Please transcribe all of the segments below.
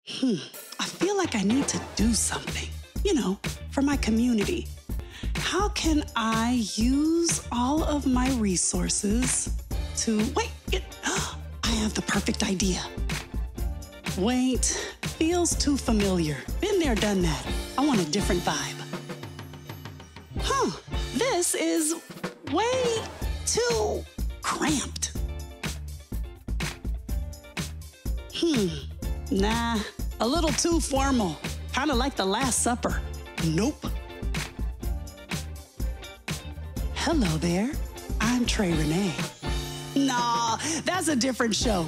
I feel like I need to do something, for my community. How can I use all of my resources I have the perfect idea. Wait, feels too familiar. Been there, done that. I want a different vibe. This is way too cramped. Nah, a little too formal. Kind of like the Last Supper. Nope. Hello there, I'm Trey Renee. Nah, that's a different show.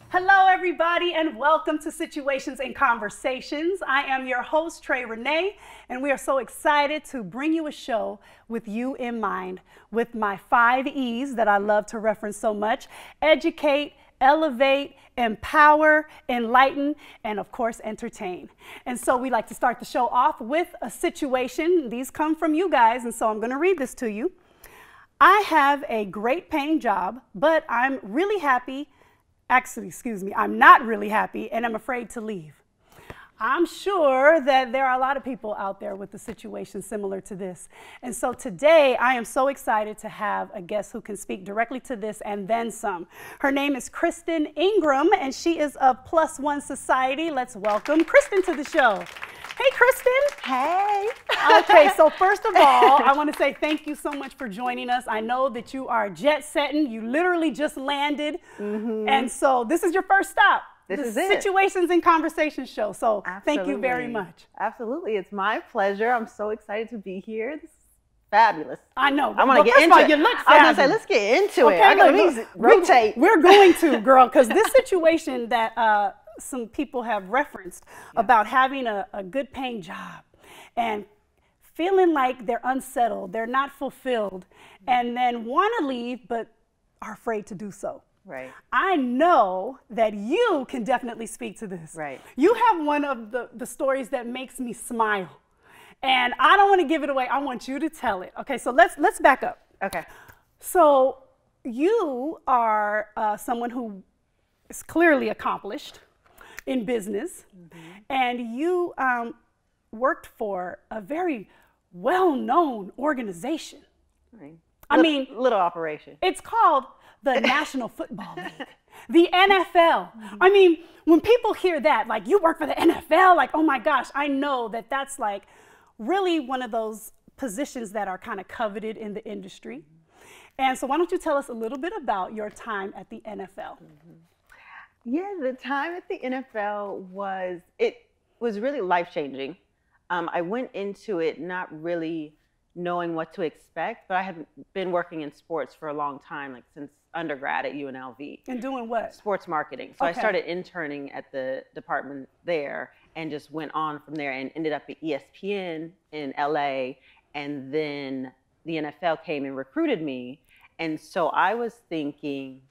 Hello, everybody, and welcome to Situations and Conversations. I am your host, Trey Renee, and we are so excited to bring you a show with you in mind, with my 5 E's that I love to reference so much: educate, elevate, empower, enlighten, and of course, entertain. And so we like to start the show off with a situation. These come from you guys, and so I'm going to read this to you. I have a great paying job, but I'm really happy. Actually, I'm not really happy, and I'm afraid to leave. I'm sure that there are a lot of people out there with a situation similar to this. And so today, I am so excited to have a guest who can speak directly to this and then some. Her name is Kristen Ingram, and she is of Plus One Society. Let's welcome Kristen to the show. Hey, Kristen. Hey. Okay, so first of all, I want to say thank you so much for joining us. I know that you are jet setting. You literally just landed. And so this is your first stop. This is the it. Situations and Conversations show. So Thank you very Absolutely. much. Absolutely. It's my pleasure. I'm so excited to be here. This is fabulous. I know. I want to get first into of all, it. you look I was going to say, fabulous. let's get into it. Okay, I got look, to rotate. We're going to, girl, because this situation that some people have referenced about having a good paying job and feeling like they're unsettled, they're not fulfilled, and then want to leave but are afraid to do so. Right. I know that you can definitely speak to this. Right. You have one of the stories that makes me smile. And I don't want to give it away. I want you to tell it. Okay, so let's back up. Okay. So you are someone who is clearly accomplished in business, and you worked for a very well-known organization. Right. I mean, little operation. it's called the National Football League, the NFL. I mean, when people hear that, like, you work for the NFL, like, oh my gosh, I know that that's like really one of those positions that are kind of coveted in the industry. And so why don't you tell us a little bit about your time at the NFL? Yeah, the time at the NFL was really life-changing. I went into it not really knowing what to expect, but I have been working in sports for a long time, like since undergrad at UNLV. And doing what? Sports marketing. So Okay. I started interning at the department there and just went on from there and ended up at ESPN in LA. And then the NFL came and recruited me. And so I was thinking,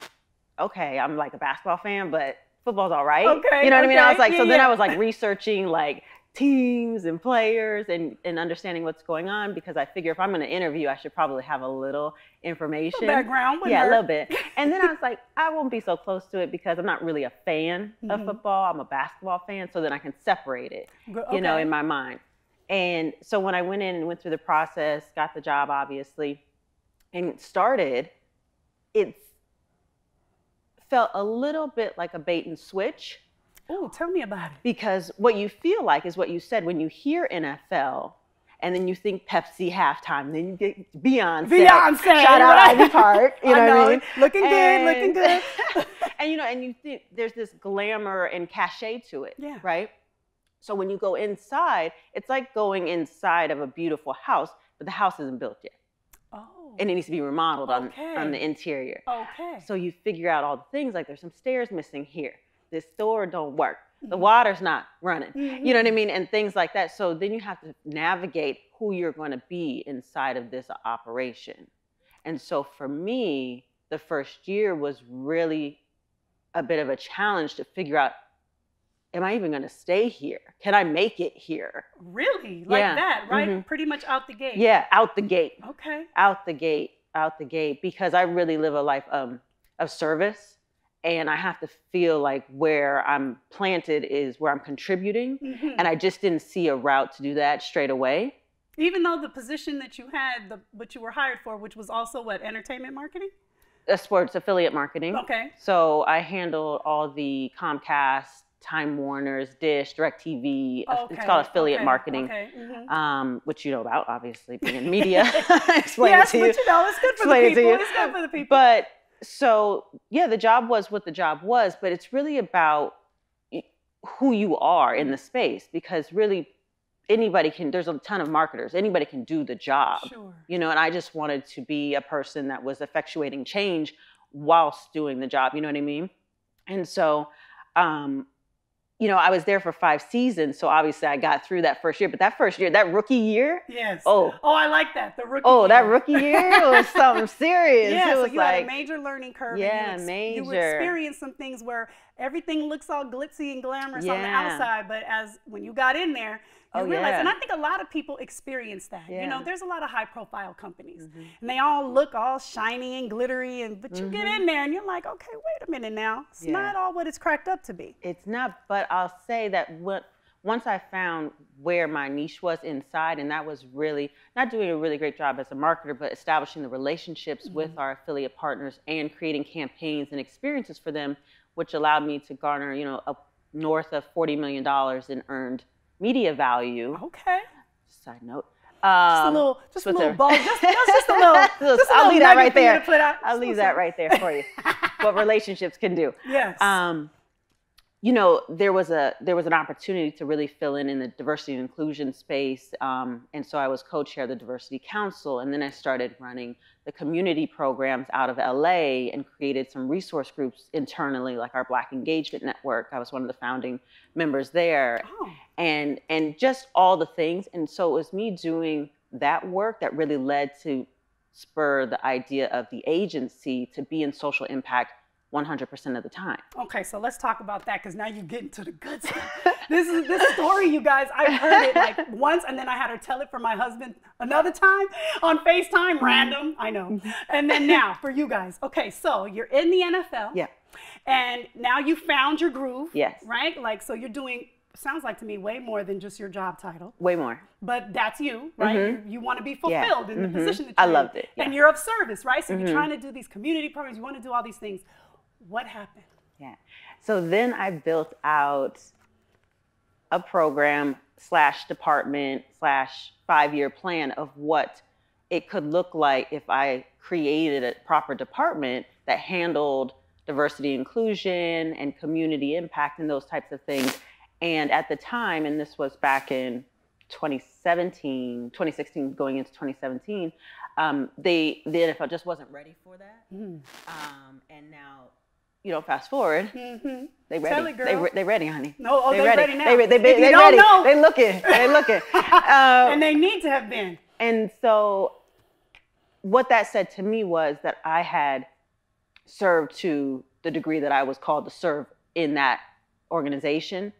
okay, I'm like a basketball fan, but football's all right. Okay, You know what I mean? I was okay, like, so yeah, then yeah. I was like researching like teams and players and understanding what's going on, because I figure if I'm going to interview, I should probably have a little information. Background. wouldn't Yeah, a hurt. little bit. And then I was like, I won't be so close to it because I'm not really a fan of football. I'm a basketball fan, so then I can separate it, Okay. in my mind. And so when I went in and went through the process, got the job, obviously, and started, it felt a little bit like a bait and switch. Oh, tell me about it. Because what you feel like is what you said when you hear NFL, and then you think Pepsi halftime, then you get Beyonce. Shout out right? Ivy Park. You know what I mean? Looking good. And you think there's this glamour and cachet to it, Yeah. right? So when you go inside, it's like going inside of a beautiful house, but the house isn't built yet. Oh. And it needs to be remodeled Okay. on the interior. Okay. So you figure out all the things, like there's some stairs missing here. This door don't work. The water's not running. You know what I mean? And things like that. So then you have to navigate who you're going to be inside of this operation. And so for me, the first year was really a bit of a challenge to figure out, am I even going to stay here? Can I make it here? Really? Like Yeah. that, right? Pretty much out the gate. Yeah, out the gate. Okay. Out the gate, because I really live a life of service and I have to feel like where I'm planted is where I'm contributing. And I just didn't see a route to do that straight away. Even though the position that you had, what you were hired for, which was also what, entertainment marketing? Sports affiliate marketing. Okay. So I handled all the Comcast, Time Warner's, Dish, DirecTV. Okay. It's called affiliate marketing, which you know about, obviously, being in media. Explain it to you. Yes, but you know, it's good for the people. It's good for the people. But so, yeah, the job was what the job was, but it's really about who you are in the space, because really anybody can, there's a ton of marketers, anybody can do the job, you know, and I just wanted to be a person that was effectuating change whilst doing the job, you know what I mean? And so, you know, I was there for 5 seasons, so obviously I got through that first year. But that first year, that rookie year, oh, I like that, the rookie. Oh, year. That rookie year was something serious. Yeah, it so was you like, had a major learning curve. Yeah, and you experienced some things where everything looks all glitzy and glamorous on the outside, but when you got in there, you realize, and I think a lot of people experience that. You know, there's a lot of high-profile companies, and they all look all shiny and glittery, but you get in there and you're like, okay, wait a minute now. It's not all what it's cracked up to be. It's not, but I'll say that once I found where my niche was inside, and that was really not doing a really great job as a marketer, but establishing the relationships with our affiliate partners and creating campaigns and experiences for them, which allowed me to garner, you know, north of $40 million in earned media value. Okay. Side note. Just a little ball. Just a little. I'll leave that right there. I'll leave that right there for you. What relationships can do. Yes. You know, there was an opportunity to really fill in the diversity and inclusion space, and so I was co-chair of the Diversity Council, and then I started running the community programs out of LA and created some resource groups internally, like our Black Engagement Network. I was one of the founding members there, and just all the things. And so it was me doing that work that really led to spur the idea of the agency to be in social impact 100% of the time. Okay, so let's talk about that, because now you're getting to the good stuff. This story, you guys, I heard it like once, and then I had her tell it for my husband another time on FaceTime, random, I know. And then now for you guys. Okay, so you're in the NFL. Yeah. And now you found your groove. Yes. Right? Like, so you're doing, sounds like to me, way more than just your job title. Way more. But that's you, right? You want to be fulfilled in the position that you're in. I loved it. Yeah. And you're of service, right? So you're trying to do these community programs, you want to do all these things. What happened? Yeah. So then I built out a program / department / 5-year plan of what it could look like if I created a proper department that handled diversity, inclusion, and community impact and those types of things. And at the time, and this was back in 2016 going into 2017, the NFL just wasn't ready for that. And now, you know, fast forward, they ready. Tell it, girl. They ready, honey. No, they ready now. They ready. Know. They looking. And they need to have been. And so what that said to me was that I had served to the degree that I was called to serve in that organization.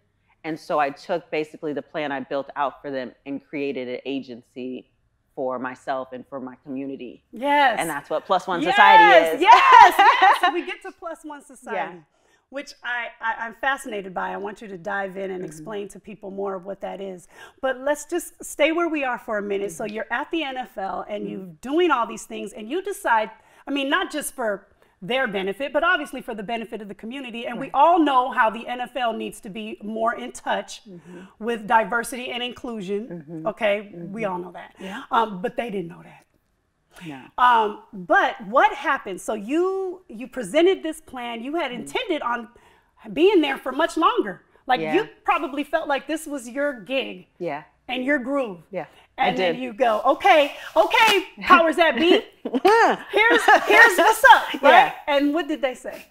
And so I took basically the plan I built out for them and created an agency for myself and for my community. Yes. And that's what Plus One Society is. Yes. So we get to Plus One Society, which I'm fascinated by. I want you to dive in and explain to people more of what that is. But let's just stay where we are for a minute. So you're at the NFL and you're doing all these things and you decide, I mean, not just for their benefit, but obviously for the benefit of the community. And we all know how the NFL needs to be more in touch with diversity and inclusion. Okay, we all know that. Yeah. But they didn't know that. No. But what happened? So you presented this plan. You had intended on being there for much longer. Like you probably felt like this was your gig. Yeah. And your groove. Yeah. And then you go, okay, powers that be. Here's what's up, right? Yeah. And what did they say?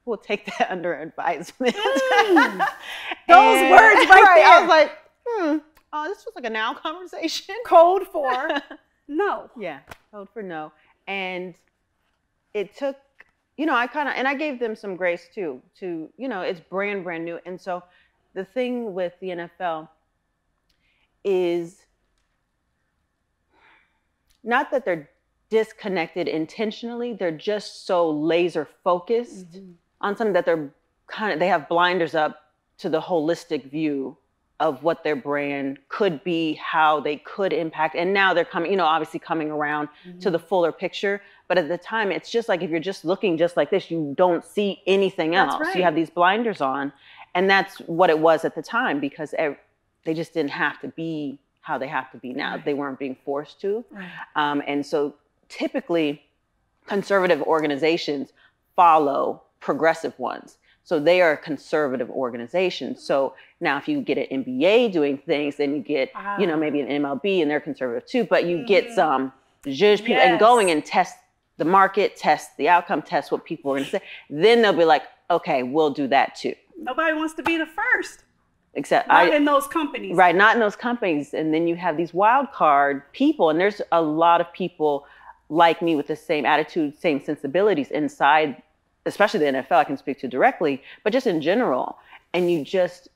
We'll take that under advisement. Those words right there. I was like, oh, this was like a now conversation. Code for no. Yeah, code for no. And it took, you know, I gave them some grace too, you know, it's brand new. And so the thing with the NFL is not that they're disconnected intentionally. They're just so laser focused on something that they have blinders up to the holistic view of what their brand could be, how they could impact. And now they're coming, obviously coming around to the fuller picture. But at the time, it's just like, if you're just looking just like this, you don't see anything else. Right. You have these blinders on. And that's what it was at the time, because they just didn't have to be how they have to be now. Right. They weren't being forced to. Right. And so typically conservative organizations follow progressive ones. So they are a conservative organization. So now if you get an MBA doing things, then you get, maybe an MLB, and they're conservative too, but you get some zhuzh people and going and test the market, test the outcome, test what people are going to say. Then they'll be like, okay, we'll do that too. Nobody wants to be the first. Except not in those companies. Right, not in those companies. And then you have these wild card people, and there's a lot of people like me with the same attitude, same sensibilities inside, especially the NFL, I can speak to directly, but just in general. And you just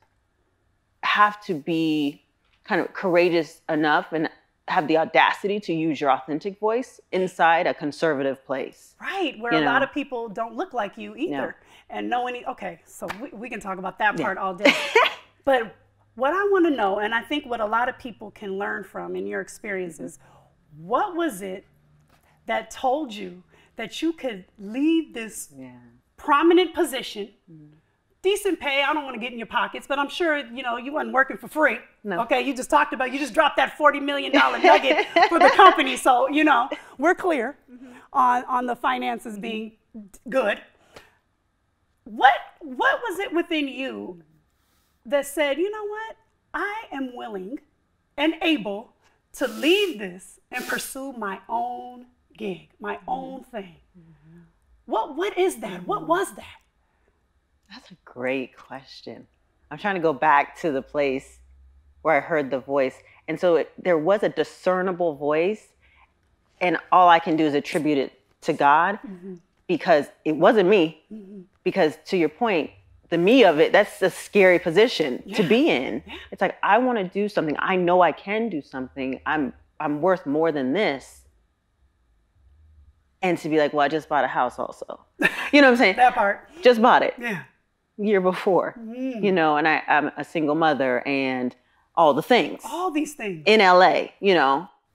have to be kind of courageous enough and have the audacity to use your authentic voice inside a conservative place. Right, where a lot of people don't look like you either. And okay, so we can talk about that part all day. But what I want to know, and I think what a lot of people can learn from in your experiences, what was it that told you that you could leave this prominent position, decent pay? I don't want to get in your pockets, but I'm sure, you wasn't working for free. No. Okay, you just dropped that $40 million nugget for the company. So, we're clear on the finances being good. What was it within you that said, you know what, I am willing and able to leave this and pursue my own gig, my own thing? What is that? What was that? That's a great question. I'm trying to go back to the place where I heard the voice. And so there was a discernible voice, and all I can do is attribute it to God, because it wasn't me. Because to your point, the me of it, that's a scary position to be in. It's like, I want to do something. I know I can do something. I'm worth more than this. And to be like, well, I just bought a house also. You know what I'm saying? That part. Just bought it. Yeah. Year before. And I'm a single mother and all the things. All these things. In LA,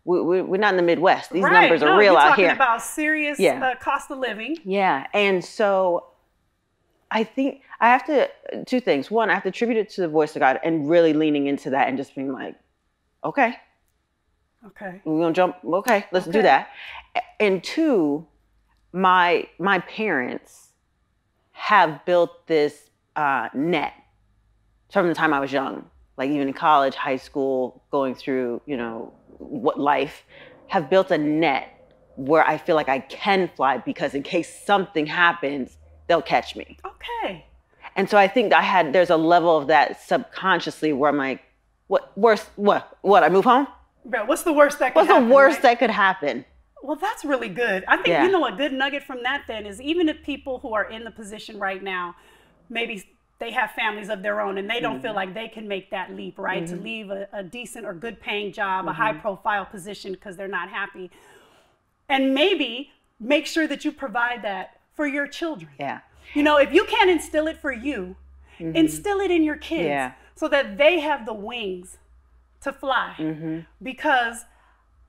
we're not in the Midwest. These numbers are real out here. You're talking about serious cost of living. Yeah. And so I think I have to, two things. One, I have to attribute it to the voice of God and really leaning into that and just being like, okay, we're going to jump. Okay, let's do that. And two, my parents have built this net from the time I was young, like even in college, high school, going through, what life, have built a net where I feel like I can fly, because in case something happens, they'll catch me. Okay. And so I think there's a level of that subconsciously where I'm like, what, I move home? Bro, what's the worst that could happen? What's the worst that could happen? Well, that's really good. I think, a good nugget from that then is, even if people who are in the position right now, maybe they have families of their own and they don't feel like they can make that leap, right? To leave a decent or good paying job, a high profile position because they're not happy. And maybe make sure that you provide that for your children. Yeah. If you can't instill it for you, instill it in your kids so that they have the wings to fly. Because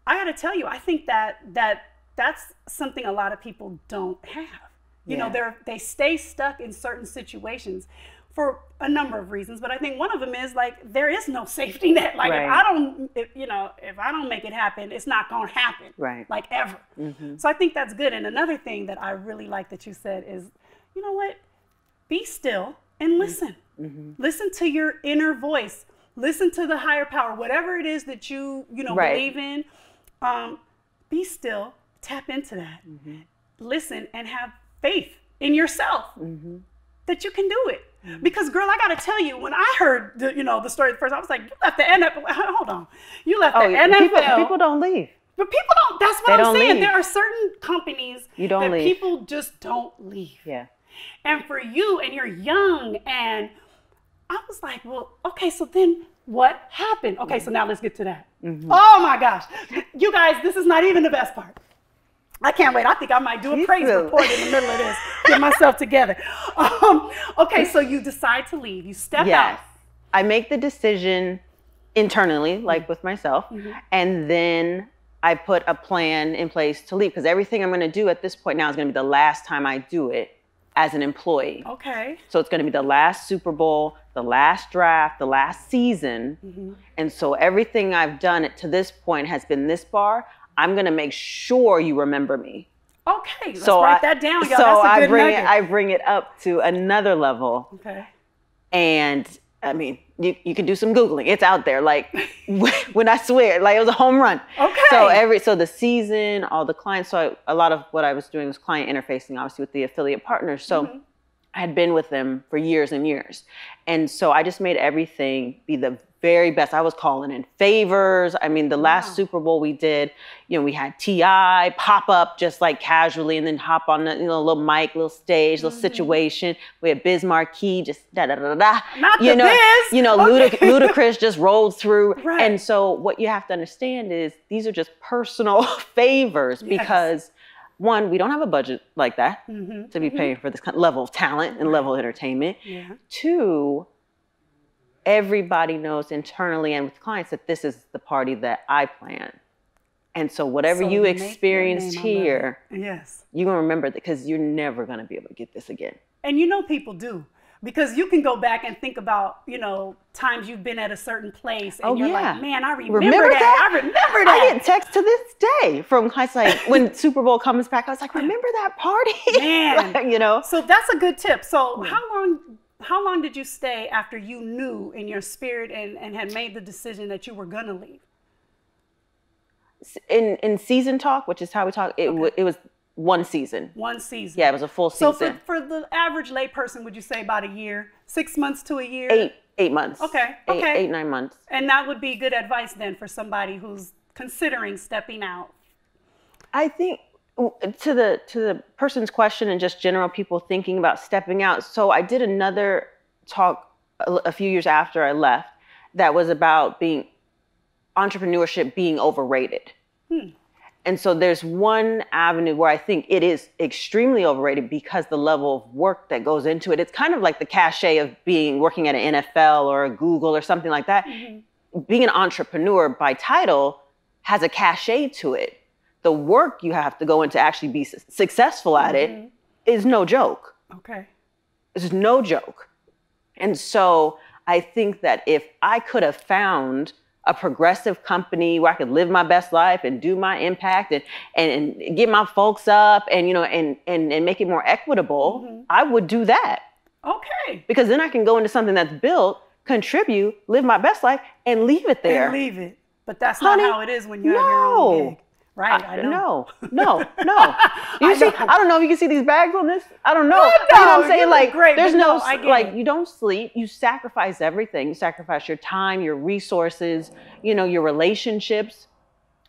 I got to tell you, I think that's something a lot of people don't have. They stay stuck in certain situations for a number of reasons, but I think one of them is like, there is no safety net. Like if I don't make it happen, it's not going to happen. Right. Like ever. So I think that's good. And another thing that I really like that you said is, you know what? Be still and listen. Listen to your inner voice. Listen to the higher power, whatever it is that you believe in. Be still, tap into that. Listen and have faith in yourself that you can do it. Because girl, I gotta tell you, when I heard the story first, I was like, you left the NFL. Hold on, you left the NFL. People don't leave. But people don't. That's what I'm saying. There are certain companies that people just don't leave. Yeah. And for you, and you're young, and I was like, well, okay, so then what happened? Okay, so now let's get to that. Oh my gosh, you guys, this is not even the best part. I can't wait. I think I might do a Me praise too. report in the middle of this. Get myself together. Okay, so you decide to leave. You step Yes. out. I make the decision internally, like with myself, and then I put a plan in place to leave, because everything I'm going to do at this point now is going to be the last time I do it as an employee. Okay. So it's going to be the last Super Bowl, the last draft, the last season. And so everything I've done to this point has been this far. I'm going to make sure you remember me. Okay, let's write that down, y'all. That's a good nugget. I bring it up to another level. Okay. And I mean, you can do some Googling. It's out there. Like when I swear, like it was a home run. Okay. So the season, all the clients. So a lot of what I was doing was client interfacing, obviously with the affiliate partners. So I had been with them for years and years. And so I just made everything be the very best. I was calling in favors. I mean, the last Super Bowl we did, you know, we had T.I. pop up just like casually and then hop on the, you know, little mic, little stage, little situation. We had Biz Marquee, just da-da-da-da-da. Not the Biz. You know, Okay. Ludacris just rolled through. Right. And so what you have to understand is these are just personal favors because one, we don't have a budget like that to be paying for this kind of level of talent and level of entertainment. Two, everybody knows internally and with clients that this is the party that I plan. And so whatever you experienced here, you're going to remember that, because you're never going to be able to get this again. And you know people do. Because you can go back and think about, you know, times you've been at a certain place and you're like, man, I remember that. I remember that. I get texts to this day from clients like, when Super Bowl comes back, I was like, remember that party? Man. Like, you know? So that's a good tip. So how long did you stay after you knew in your spirit and had made the decision that you were going to leave? In season talk, which is how we talk, it was one season. One season. Yeah, it was a full season. So for the average lay person, would you say about a year? 6 months to a year? 8 months. Okay. 8-9 months. And that would be good advice then for somebody who's considering stepping out. I think to the person's question and just general people thinking about stepping out. So I did another talk a few years after I left that was about entrepreneurship being overrated. And so there's one avenue where I think it is extremely overrated because the level of work that goes into it. It's kind of like the cachet of working at an NFL or a Google or something like that. Being an entrepreneur by title has a cachet to it. The work you have to go into to actually be successful at it is no joke. Okay. It's no joke. And so I think that if I could have found a progressive company where I could live my best life and do my impact and get my folks up and, you know, and make it more equitable, I would do that. Okay. Because then I can go into something that's built, contribute, live my best life, and leave it there. And leave it. But that's not how it is when you have your own gig. Right, I know. No. You see, I don't know if you can see these bags on this. I don't know. No, you know what I'm saying? Like, great, there's no, like, you don't sleep. You sacrifice everything. You sacrifice your time, your resources, you know, your relationships.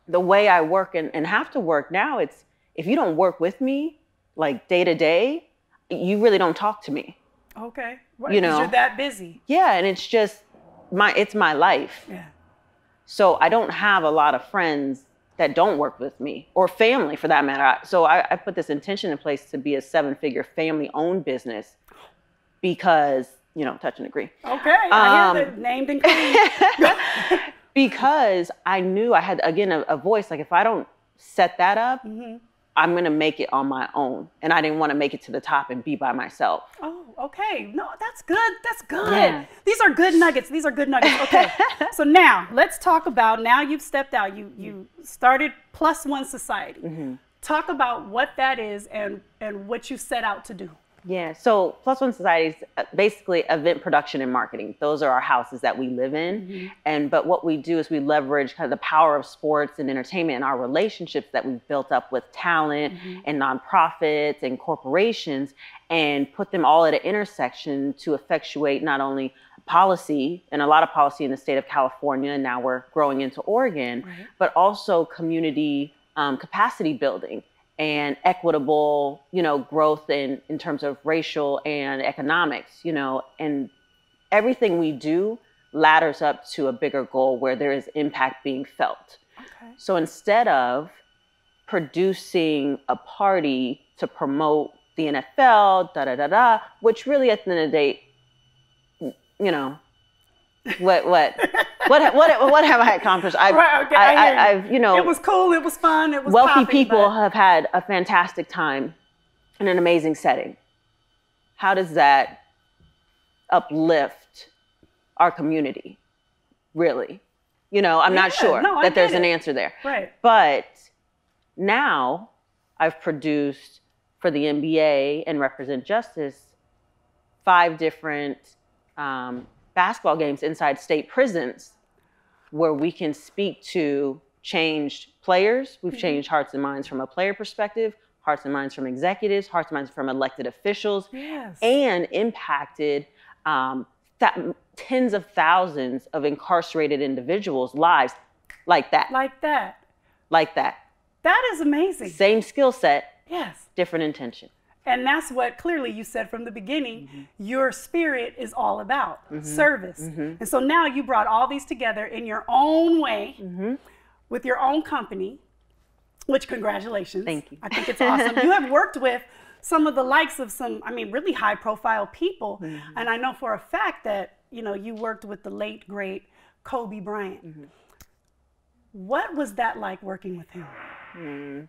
The way I work and have to work now, it's, if you don't work with me, like day to day, you really don't talk to me. Okay. Right, you know, you're that busy. Yeah, and it's just it's my life. Yeah. So I don't have a lot of friends that don't work with me, or family for that matter. So I put this intention in place to be a 7-figure family-owned business because, you know, touch and agree. Okay, I hear that, named and claimed. Because I knew I had, again, a voice. Like, if I don't set that up, I'm going to make it on my own. And I didn't want to make it to the top and be by myself. Oh, okay. No, that's good. That's good. Yeah. These are good nuggets. Okay. So now let's talk about, now you've stepped out. You started +1 Society. Talk about what that is and what you set out to do. Yeah, so +1 Society is basically event production and marketing. Those are our houses that we live in. But what we do is we leverage kind of the power of sports and entertainment and our relationships that we've built up with talent and nonprofits and corporations, and put them all at an intersection to effectuate not only policy, and a lot of policy in the state of California, and now we're growing into Oregon, but also community capacity building and equitable, you know, growth in terms of racial and economics, you know, and everything we do ladders up to a bigger goal where there is impact being felt. So instead of producing a party to promote the NFL, which really at the end of the day, you know, what have I accomplished? I've you know, it was cool, it was fun, it was wealthy popping, people have had a fantastic time in an amazing setting. How does that uplift our community? Really? You know, I'm not sure that there's an answer there. Right. But now I've produced for the NBA and Represent Justice 5 different basketball games inside state prisons where we can speak to changed players. We've changed hearts and minds from a player perspective, hearts and minds from executives, hearts and minds from elected officials, and impacted tens of thousands of incarcerated individuals' lives like that. Like that. Like that. That is amazing. Same skill set, yes, different intention. And that's what clearly you said from the beginning, your spirit is all about, service. And so now you brought all these together in your own way, with your own company, which congratulations. Thank you. I think it's awesome. You have worked with some of the likes of some, I mean, really high profile people. And I know for a fact that, you know, you worked with the late, great Kobe Bryant. What was that like working with him?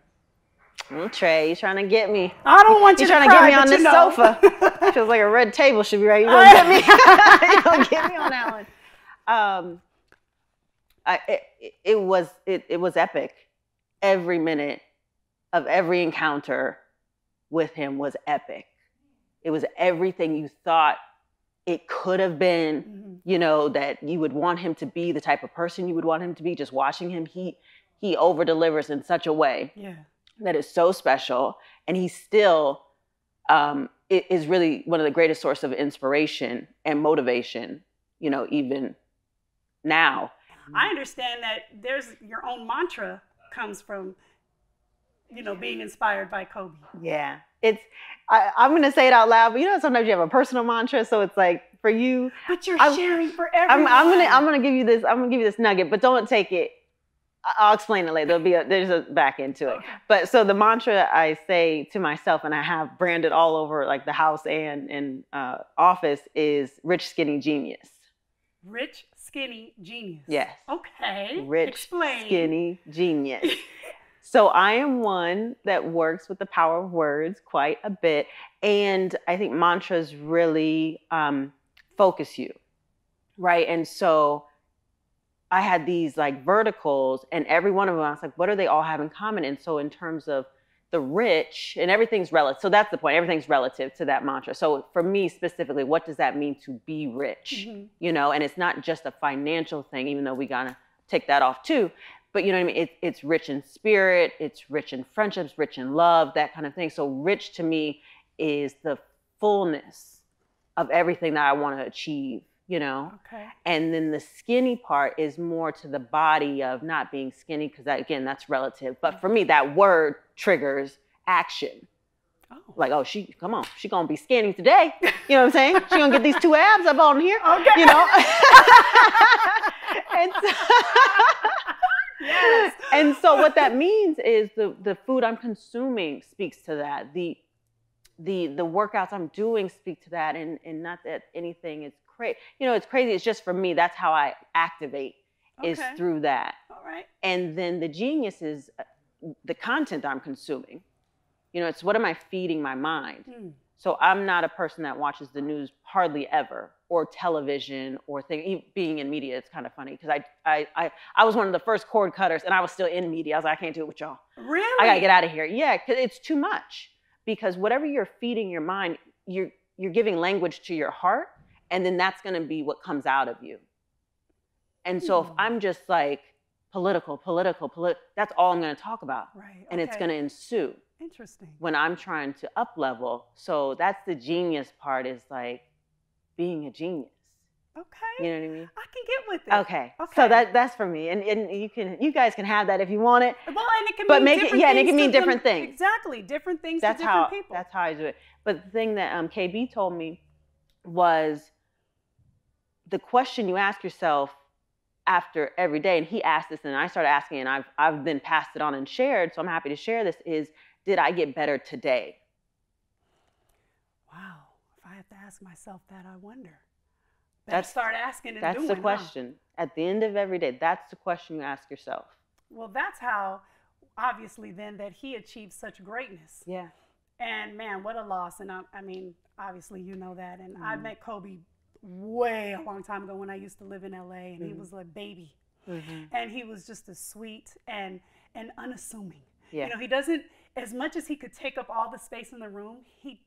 Well, Trey, you trying to get me. I don't want you to trying cry, to get me on this sofa. Feels like a red table should be right. You gonna get me? You gonna get me on that one? It was epic. Every minute of every encounter with him was epic. It was everything you thought it could have been. You know, that you would want him to be, the type of person you would want him to be. Just watching him, he over delivers in such a way. That is so special, and he still is really one of the greatest sources of inspiration and motivation, you know, even now. I understand that there's your own mantra comes from, you know, being inspired by Kobe. Yeah, I'm going to say it out loud, but you know, sometimes you have a personal mantra, so it's like for you. But you're sharing for everyone. I'm going to give you this. I'm going to give you this nugget, but don't take it. I'll explain it later. There's a back end to it. But so the mantra I say to myself, and I have branded all over like the house and in office, is rich, skinny, genius. Rich, skinny, genius. Yes. Okay. Rich, explain. Skinny, genius. So I am one that works with the power of words quite a bit. And I think mantras really focus you, right? And so I had these like verticals, and every one of them, I was like, what do they all have in common? And so in terms of the rich, and everything's relative. So that's the point. Everything's relative to that mantra. So for me specifically, what does that mean to be rich? You know, and it's not just a financial thing, even though we gotta take that off too. But you know what I mean? It's rich in spirit, it's rich in friendships, rich in love, that kind of thing. So rich to me is the fullness of everything that I want to achieve. You know, and then the skinny part is more to the body of not being skinny, because that, again, that's relative. But for me, that word triggers action. Like, oh, she gonna be skinny today. You know what I'm saying? She gonna get these 2 abs up on here. You know. And so, and so what that means is the food I'm consuming speaks to that. The workouts I'm doing speak to that, and not that anything is crazy. You know, it's crazy. It's just for me. That's how I activate, is through that. And then the genius is the content I'm consuming. You know, it's what am I feeding my mind? So I'm not a person that watches the news hardly ever, or television, or being in media. It's kind of funny because I was one of the first cord cutters, and I was still in media. I was like, I can't do it with y'all. Really? I gotta get out of here. Yeah, because it's too much. Because whatever you're feeding your mind, you're giving language to your heart, and then that's going to be what comes out of you. And so if I'm just like political, that's all I'm going to talk about. And it's going to ensue. Interesting. When I'm trying to up level. So that's the genius part, is like being a genius. You know what I mean? I can get with it. Okay. So that's for me, and you guys can have that if you want it. Well, and it can mean different things. And it can mean different things. Exactly, different things to different people. That's how I do it. But the thing that KB told me was, the question you ask yourself after every day, and he asked this, and I started asking, and I've then passed it on and shared, so I'm happy to share this, is, did I get better today? Wow. If I have to ask myself that, I wonder. Start asking and that's doing. That's the question. Huh? At the end of every day, that's the question you ask yourself. Well, that's how, obviously, then, that he achieved such greatness. Yeah. And man, what a loss. And I mean, obviously, you know that. And I met Kobe way a long time ago when I used to live in LA, and he was a baby. And he was just as sweet and unassuming. Yeah. You know, he doesn't, as much as he could take up all the space in the room, he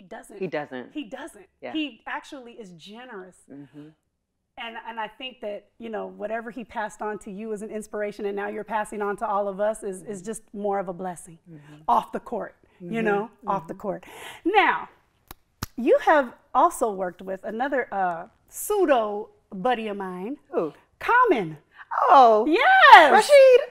doesn't. He doesn't. He doesn't. Yeah. He actually is generous. And I think that, you know, whatever he passed on to you as an inspiration, and now you're passing on to all of us, is just more of a blessing off the court, you know, off the court. Now, you have also worked with another pseudo buddy of mine. Who? Common. Oh. Yes. Rashid.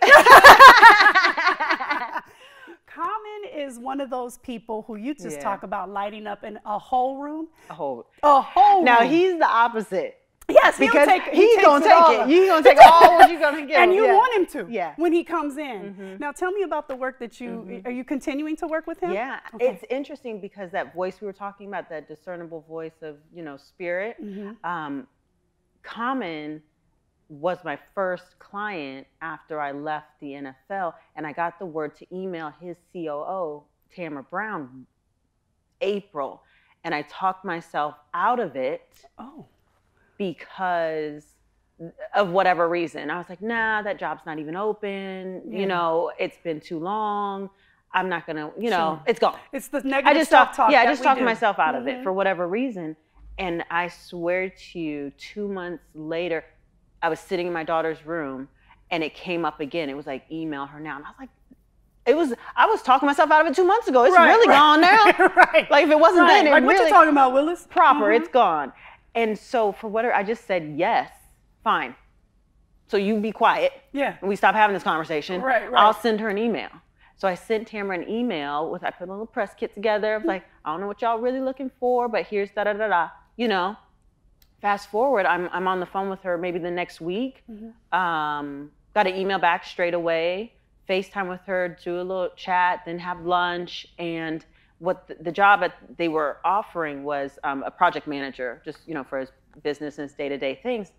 Common is one of those people who you just talk about lighting up in a whole room. A whole room. Now, he's the opposite. Yes, because he's going to take it. You're going to take all what you're going to give and him. You want him to when he comes in. Now, tell me about the work that you, are you continuing to work with him? Yeah, it's interesting because that voice we were talking about, that discernible voice of, you know, spirit, Common was my first client after I left the NFL, and I got the word to email his COO, Tamara Brown, April, and I talked myself out of it. Because of whatever reason. I was like, nah, that job's not even open. You know, it's been too long. I'm not gonna, you know, it's gone. It's the negative self-talk. Yeah, I just talked myself out of it for whatever reason. And I swear to you, 2 months later, I was sitting in my daughter's room and it came up again. It was like, email her now. And I was like, I was talking myself out of it 2 months ago. It's really gone now. Like if it wasn't then, it like, really. What you talking about, Willis? Proper, it's gone. And so for whatever, I just said, yes, fine. So you be quiet. Yeah. And we stop having this conversation. I'll send her an email. So I sent Tamara an email I put a little press kit together. I was like, I don't know what y'all really looking for, but here's da-da-da-da. You know, fast forward, I'm on the phone with her maybe the next week. Got an email back straight away, FaceTime with her, do a little chat, then have lunch. And what the job they were offering was a project manager, just, you know, for his business and his day-to-day things.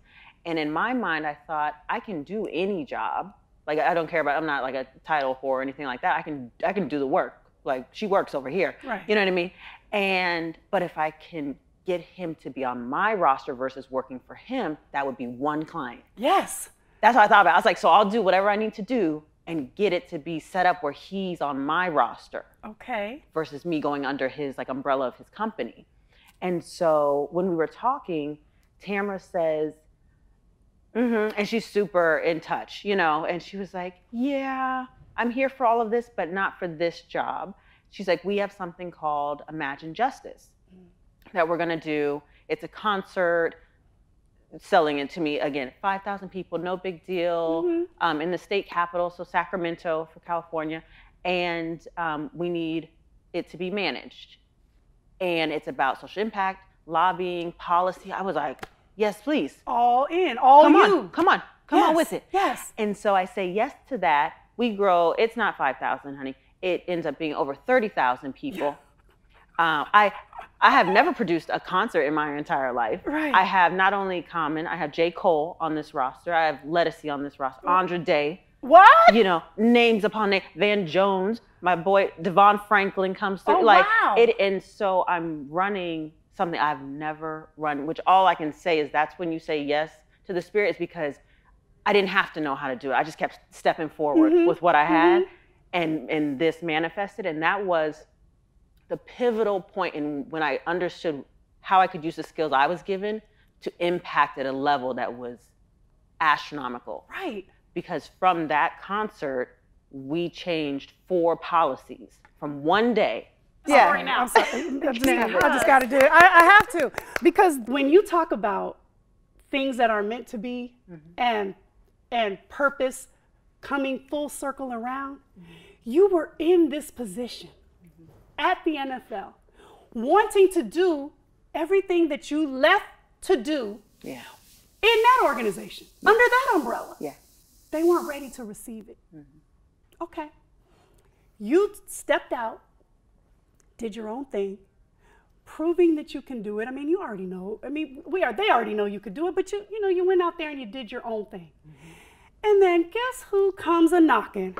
And in my mind, I thought, I can do any job. Like, I don't care about, I'm not like a title whore or anything like that. I can do the work. Like, she works over here. You know what I mean? But if I can get him to be on my roster versus working for him, that would be one client. Yes. That's what I thought about. I was like, so I'll do whatever I need to do and get it to be set up where he's on my roster. Okay. Versus me going under his like umbrella of his company. And so when we were talking, Tamara says, and she's super in touch, you know, and she was like, yeah, I'm here for all of this, but not for this job. She's like, we have something called Imagine Justice that we're gonna do. It's a concert, selling it to me again, 5,000 people, no big deal, in the state capital, so Sacramento for California, and we need it to be managed. And it's about social impact, lobbying, policy. I was like, yes, please. All in, all you. Come on with it. Yes. And so I say yes to that. We grow, it's not 5,000, honey. It ends up being over 30,000 people. I have never produced a concert in my entire life. I have not only Common, I have J. Cole on this roster. I have Lettucey on this roster. Andra Day. What? You know, names upon names. Van Jones, my boy Devon Franklin comes through. And so I'm running something I've never run, which all I can say is that's when you say yes to the Spirit, is because I didn't have to know how to do it. I just kept stepping forward with what I had, and this manifested, and that was the pivotal point in when I understood how I could use the skills I was given to impact at a level that was astronomical. Because from that concert, we changed 4 policies from one day. Sorry now. I'm sorry. I just got to do it. I have to. Because when you talk about things that are meant to be and purpose coming full circle around, you were in this position at the NFL, wanting to do everything that you left to do in that organization, under that umbrella. Yeah. They weren't ready to receive it. Okay. You stepped out, did your own thing, proving that you can do it. I mean, you already know. I mean, they already know you could do it, but you went out there and you did your own thing. And then guess who comes a knocking?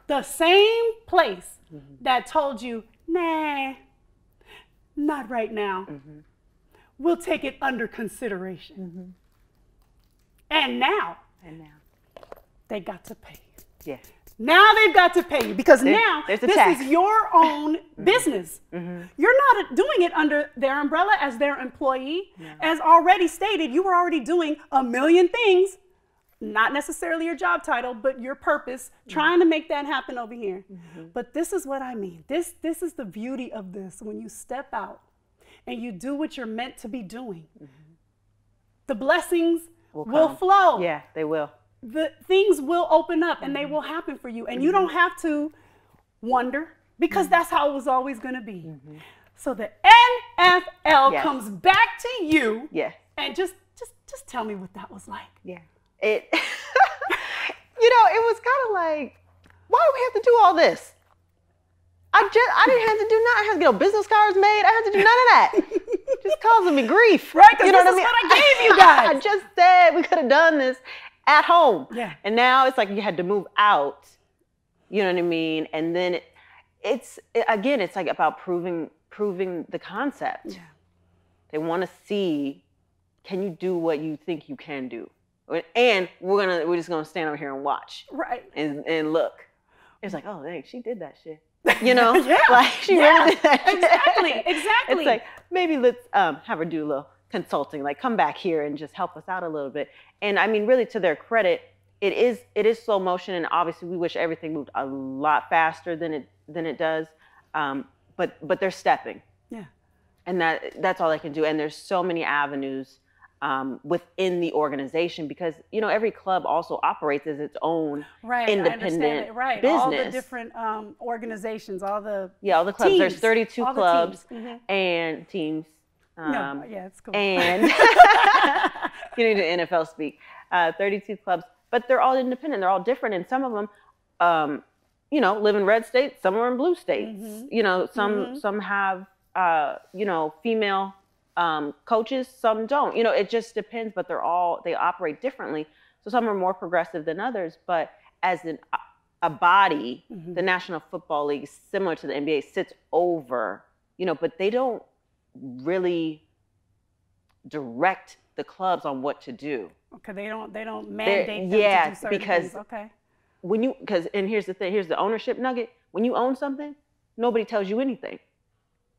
The same place that told you, nah, not right now. We'll take it under consideration. And now they got to pay you. Yeah. Now they've got to pay you because now this is your own business. You're not doing it under their umbrella as their employee. No. As already stated, you were already doing a million things, not necessarily your job title, but your purpose, trying to make that happen over here. But this is what I mean. This is the beauty of this. When you step out and you do what you're meant to be doing, the blessings will flow. Yeah, they will. The things will open up and they will happen for you. And you don't have to wonder because that's how it was always going to be. So the NFL comes back to you. Yeah. And just tell me what that was like. Yeah. It, it was kind of like, why do we have to do all this? I didn't have to do nothing. I had to get business cards made. I had to do none of that. Just causing me grief. Right, because this is what I gave you guys. I just said we could have done this at home. Yeah. And now it's like you had to move out. You know what I mean? And then it's like about proving the concept. Yeah. They want to see, can you do what you think you can do? And we're just gonna stand over here and watch. Right. And look. It's like, oh dang, she did that shit. You know? Yeah. Like she really did that shit. Exactly. It's like, maybe let's have her do a little consulting, like come back here and just help us out a little bit. And I mean, really, to their credit, it is slow motion, and obviously we wish everything moved a lot faster than it does. But they're stepping. Yeah. And that's all they can do. And there's so many avenues within the organization because every club also operates as its own independent business. All the different organizations, all the clubs. Teams. There's 32 all clubs and teams. It's cool. And you need to NFL speak. 32 clubs, but they're all independent. They're all different, and some of them, live in red states. Some are in blue states. Some have female coaches. Some don't. It just depends. But they operate differently. So some are more progressive than others. But as a body, the National Football League, similar to the NBA, sits over. But they don't really direct the clubs on what to do. Okay, they don't mandate them to do certain things. Okay. And here's the thing, here's the ownership nugget. When you own something, nobody tells you anything.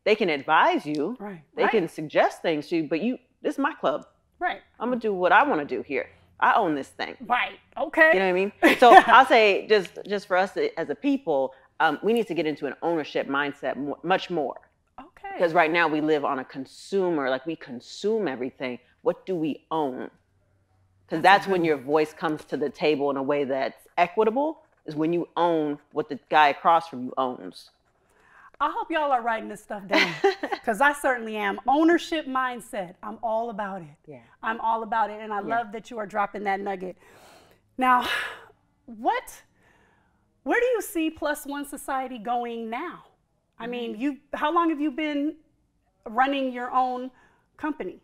They can advise you. Right. They can suggest things to you, but this is my club. Right. I'm gonna do what I want to do here. I own this thing. Right. Okay. You know what I mean? So I'll say just for us as a people, we need to get into an ownership mindset much more. Okay. Because right now we live on a consumer, like we consume everything. What do we own? Because that's when your voice comes to the table in a way that's equitable, is when you own what the guy across from you owns. I hope y'all are writing this stuff down because I certainly am. Ownership mindset. I'm all about it. Yeah. I'm all about it. And I love that you are dropping that nugget. Now, where do you see Plus One Society going now? I mean, how long have you been running your own company?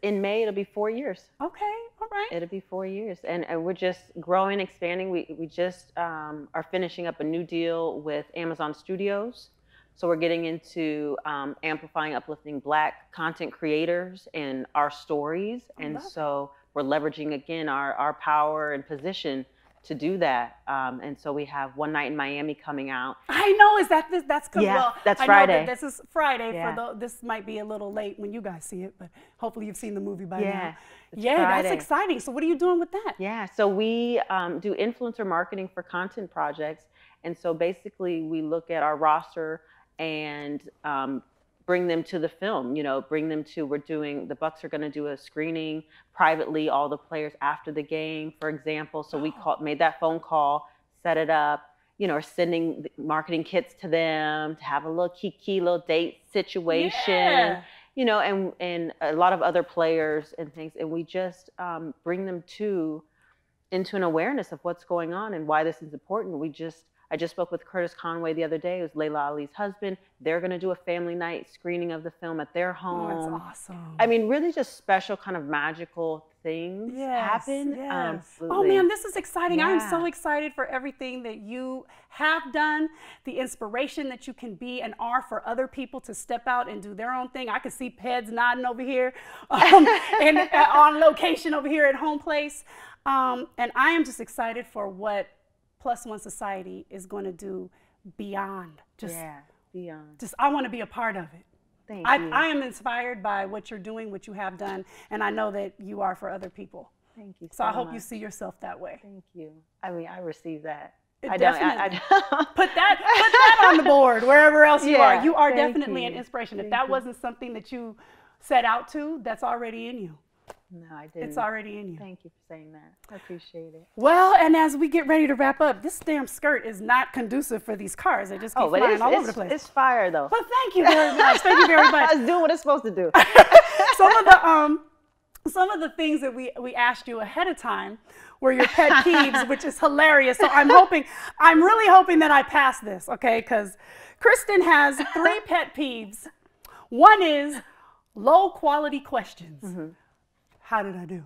In May, it'll be 4 years. Okay, all right. It'll be 4 years. And we're just growing, expanding. We just are finishing up a new deal with Amazon Studios. So we're getting into amplifying, uplifting Black content creators and our stories. And so we're leveraging, again, our power and position to do that. And so we have One Night in Miami coming out. I know, that's good. Yeah, well, that's I Friday. Know that this is Friday. Yeah. This might be a little late when you guys see it, but hopefully you've seen the movie by now. Yeah, That's exciting. So what are you doing with that? Yeah, so we do influencer marketing for content projects. And so basically we look at our roster and bring them to the film, the Bucks are going to do a screening privately, all the players after the game, for example. So we made that phone call, set it up, or sending marketing kits to them to have a little kiki, little date situation. you know, and a lot of other players and things, and we just bring them into an awareness of what's going on and why this is important. I just spoke with Curtis Conway the other day. It was Layla Ali's husband. They're going to do a family night screening of the film at their home. Oh, that's awesome. I mean, really just special kind of magical things happen. Yes. Oh man, this is exciting. I'm so excited for everything that you have done, the inspiration that you can be and are for other people to step out and do their own thing. I can see Peds nodding over here and on location over here at Home Place. And I am just excited for what Plus One Society is going to do beyond. Beyond. Just I want to be a part of it. Thank you. I am inspired by what you're doing, what you have done, and I know that you are for other people. Thank you. So I hope you see yourself that way. Thank you. I mean, I receive that. Definitely. Put that on the board wherever else you are. You are definitely an inspiration. If that wasn't something that you set out to, that's already in you. No, I didn't. It's already in you. Thank you for saying that. I appreciate it. Well, and as we get ready to wrap up, this damn skirt is not conducive for these cars. They just keep flying all over the place. It's fire, though. But thank you very much. Thank you very much. It's doing what it's supposed to do. Some of the things that we asked you ahead of time were your pet peeves, which is hilarious. So I'm really hoping that I pass this, okay? Because Kristen has 3 pet peeves. One is low quality questions. Mm-hmm. How did I do?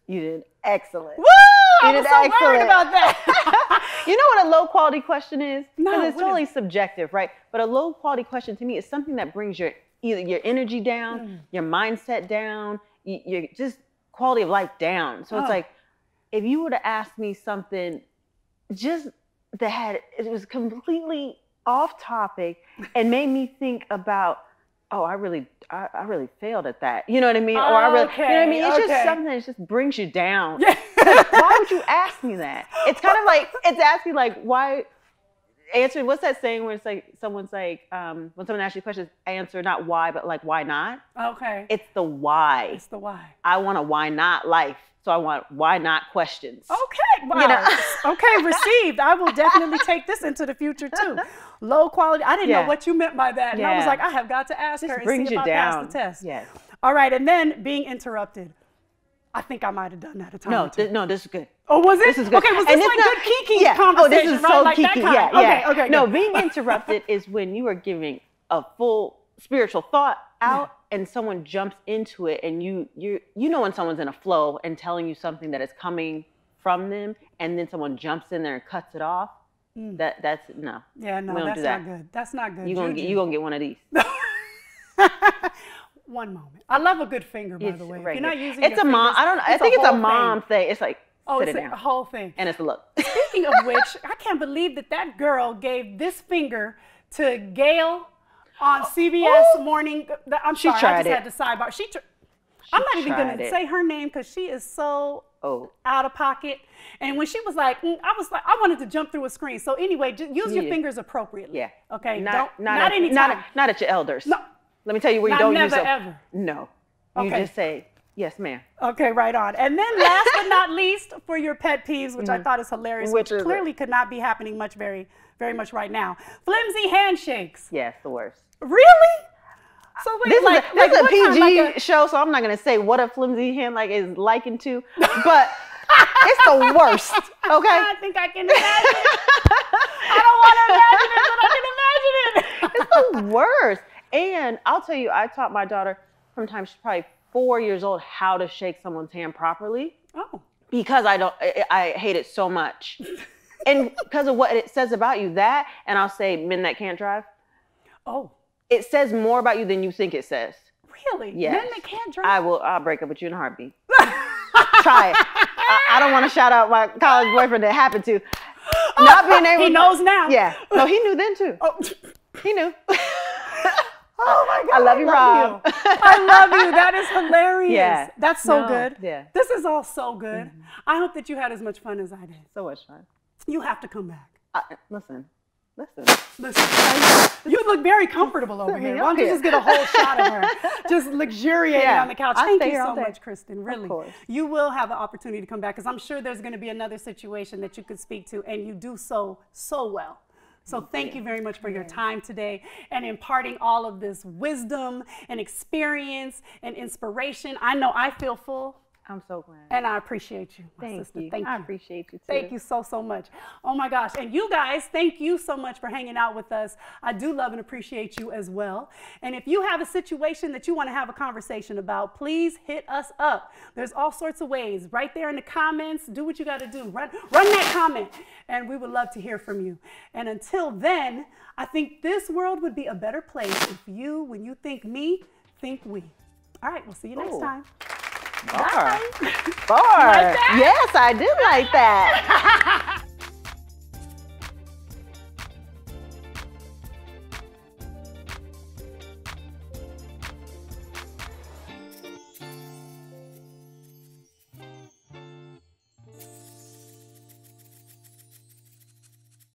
You did excellent. Woo! I was so worried about that. You know what a low quality question is? No. Because it's totally subjective, right? But a low quality question to me is something that brings either your energy down, your mindset down, your just quality of life down. So it's like, if you were to ask me something just it was completely off topic and made me think about, oh, I really failed at that. You know what I mean? Or you know what I mean? It's just something that just brings you down. Why would you ask me that? It's kind of like, it's asking like, why answer, what's that saying where it's like, someone's like, when someone asks you questions, answer not why, but like, why not? Okay. It's the why. It's the why. I want a why not life. So I want why not questions. Okay. Wow. You know? Okay, received. I will definitely take this into the future too. Low quality. I didn't know what you meant by that. And I was like, I have got to ask her and see if I pass the test. Yes. All right. And then being interrupted. I think I might have done that a time or two. No, this is good. Oh, was it? This is good. Okay, was this like good kiki conversation? Oh, this is so like kiki. That kind? Okay. No, being interrupted is when you are giving a full spiritual thought out and someone jumps into it, and you know when someone's in a flow and telling you something that is coming from them, and then someone jumps in there and cuts it off. That's no. Yeah, no, that's not good. That's not good. You gonna get one of these. One moment. I love a good finger, by the way. If you're not using it's a mom. I don't know. I think it's a mom thing. It's like, sit it down. A whole thing. And it's a look. Speaking of which, I can't believe that girl gave this finger to Gail on CBS Morning. I'm sorry, I just had to sidebar. I'm not even going to say her name because she is so out of pocket. And when she was like, I wanted to jump through a screen. So anyway, just use your fingers appropriately. Yeah. Okay. Not anytime. Not at your elders. No. Let me tell you where you don't use them. Never, ever. No. You just say, yes, ma'am. Okay, right on. And then last but not least, for your pet peeves, which I thought is hilarious, which clearly could not be happening very much right now. Flimsy handshakes. Yes, the worst. Really? So wait, this is a PG show, so I'm not going to say what a flimsy hand is likened to, but it's the worst, okay? I think I can imagine it. I don't want to imagine it, but I can imagine it. It's the worst. And I'll tell you, I taught my daughter from the time she's probably 4 years old how to shake someone's hand properly. Oh. Because I hate it so much. And because of what it says about you, and I'll say men that can't drive. Oh. It says more about you than you think it says. Really? Yes. Men that can't drive? I'll break up with you in a heartbeat. Try it. I don't want to shout out my college boyfriend that happened to. Not being able He knows now. Yeah. No, he knew then too. Oh. He knew. Oh my God. I love you, Rob. I love you. That is hilarious. Yeah. That's so good. Yeah. This is all so good. Mm-hmm. I hope that you had as much fun as I did. So much fun. You have to come back. Listen. You look very comfortable over here. Why don't you just get a whole shot of her just luxuriating on the couch? Thank you so much, Kristen. Really. Of course. You will have the opportunity to come back because I'm sure there's going to be another situation that you could speak to, and you do so well. So thank you very much for your time today and imparting all of this wisdom and experience and inspiration. I know I feel full. I'm so glad. And I appreciate you, my Thank sister. you. Thank you. I appreciate you too. Thank you so, so much. Oh my gosh. And you guys, thank you so much for hanging out with us. I do love and appreciate you as well. And if you have a situation that you want to have a conversation about, please hit us up. There's all sorts of ways. Right there in the comments, do what you got to do. Run that comment. And we would love to hear from you. And until then, I think this world would be a better place if you, when you think me, think we. All right, we'll see you next time. Bar. Bar. Yes, I do like that.